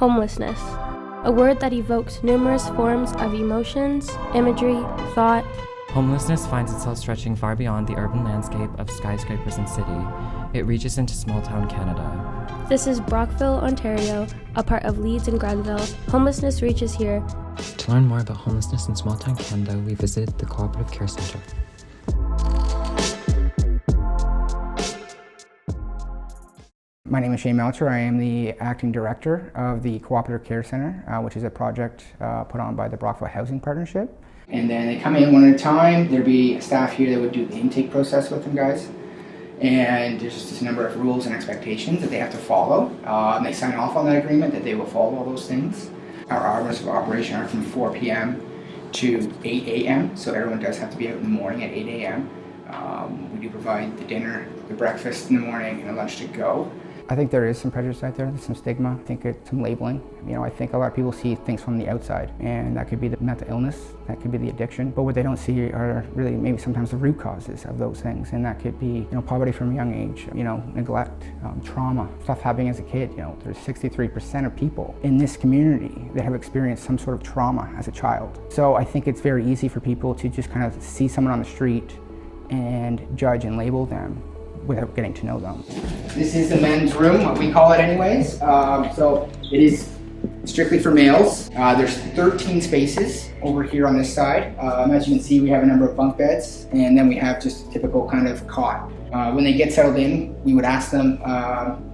Homelessness, a word that evokes numerous forms of emotions, imagery, thought. Homelessness finds itself stretching far beyond the urban landscape of skyscrapers and city. It reaches into small-town Canada. This is Brockville, Ontario, a part of Leeds and Grenville. Homelessness reaches here. To learn more about homelessness in small-town Canada, we visited the Cooperative Care Centre. My name is Shane Melcher. I am the acting director of the Cooperative Care Centre, which is a project put on by the Brockville Housing Partnership. And then they come in one at a time. There'd be a staff here that would do the intake process with them guys. And there's just a number of rules and expectations that they have to follow. And they sign off on that agreement that they will follow all those things. Our hours of operation are from 4 p.m. to 8 a.m. So everyone does have to be out in the morning at 8 a.m. We do provide the dinner, the breakfast in the morning, and a lunch to go. I think there is some prejudice out there, there's some stigma, I think it's some labeling. I think a lot of people see things from the outside, and that could be the mental illness, that could be the addiction, but what they don't see are really maybe sometimes the root causes of those things, and that could be poverty from a young age, neglect, trauma, stuff happening as a kid. There's 63% of people in this community that have experienced some sort of trauma as a child. So I think it's very easy for people to just kind of see someone on the street and judge and label them without getting to know them. This is the men's room, what we call it anyways. So it is strictly for males. There's 13 spaces over here on this side. As you can see, we have a number of bunk beds, and then we have just a typical kind of cot. When they get settled in, we would ask them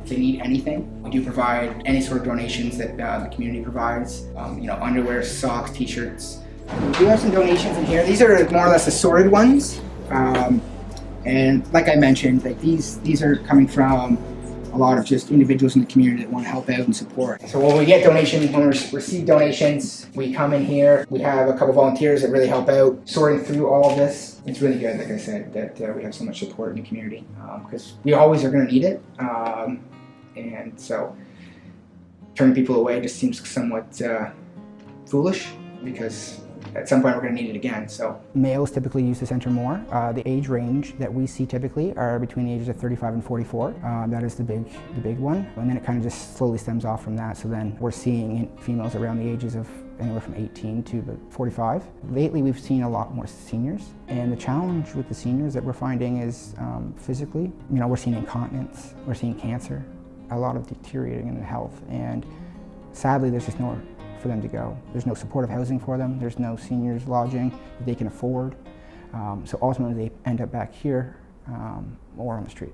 if they need anything. We do provide any sort of donations that the community provides, underwear, socks, t-shirts. We do have some donations in here. These are more or less assorted ones. And like I mentioned, these are coming from a lot of just individuals in the community that want to help out and support. So when we get donations, when we receive donations, we come in here. We have a couple volunteers that really help out sorting through all of this. It's really good, like I said, that we have so much support in the community because we always are going to need it. And so turning people away just seems somewhat foolish because at some point we're going to need it again. So males typically use the center more. The age range that we see typically are between the ages of 35 and 44. That is the big one. And then it kind of just slowly stems off from that. So then we're seeing females around the ages of anywhere from 18 to 45. Lately we've seen a lot more seniors. And the challenge with the seniors that we're finding is physically, we're seeing incontinence, we're seeing cancer, a lot of deteriorating in the health. And sadly there's just nowhere for them to go. There's no supportive housing for them. There's no seniors lodging that they can afford. So ultimately they end up back here or on the street.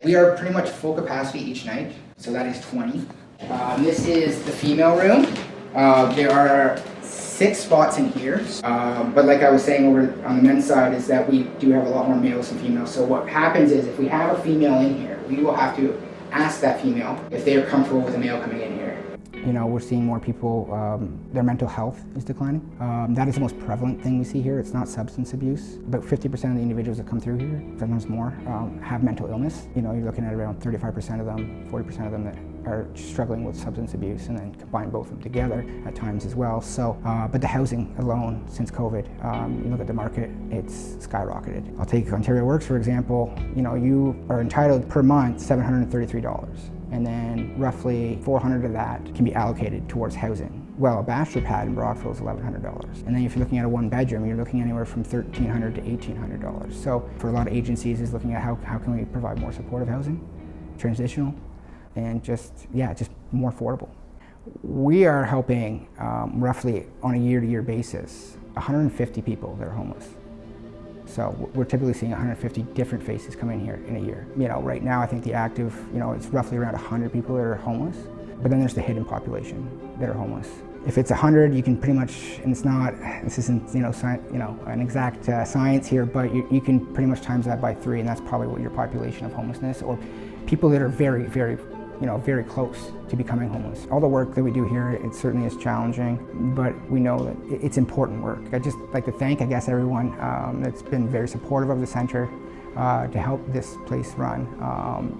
We are pretty much full capacity each night, so that is 20. This is the female room. There are 6 spots in here, but like I was saying over on the men's side is that we do have a lot more males than females. So what happens is if we have a female in here, we will have to ask that female if they are comfortable with a male coming in here. We're seeing more people, their mental health is declining. That is the most prevalent thing we see here. It's not substance abuse. About 50% of the individuals that come through here, sometimes more, have mental illness. You're looking at around 35% of them, 40% of them that are struggling with substance abuse, and then combine both of them together at times as well. So, but the housing alone, since COVID, you look at the market, it's skyrocketed. I'll take Ontario Works, for example. You are entitled per month $733. And then roughly $400 of that can be allocated towards housing. Well, a bachelor pad in Brockville is $1,100. And then if you're looking at a 1-bedroom, you're looking anywhere from $1,300 to $1,800. So for a lot of agencies is looking at how can we provide more supportive housing, transitional, and just more affordable. We are helping roughly on a year-to-year basis 150 people that are homeless. So we're typically seeing 150 different faces come in here in a year. Right now I think the active, it's roughly around 100 people that are homeless, but then there's the hidden population that are homeless. If it's 100, you can pretty much, and this isn't an exact science here, but you can pretty much times that by 3, and that's probably what your population of homelessness, or people that are very, very very close to becoming homeless. All the work that we do here, it certainly is challenging, but we know that it's important work. I'd just like to thank, everyone that's been very supportive of the center to help this place run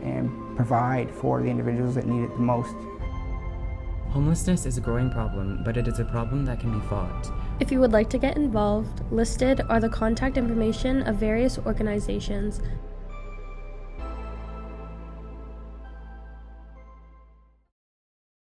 and provide for the individuals that need it the most. Homelessness is a growing problem, but it is a problem that can be fought. If you would like to get involved, listed are the contact information of various organizations.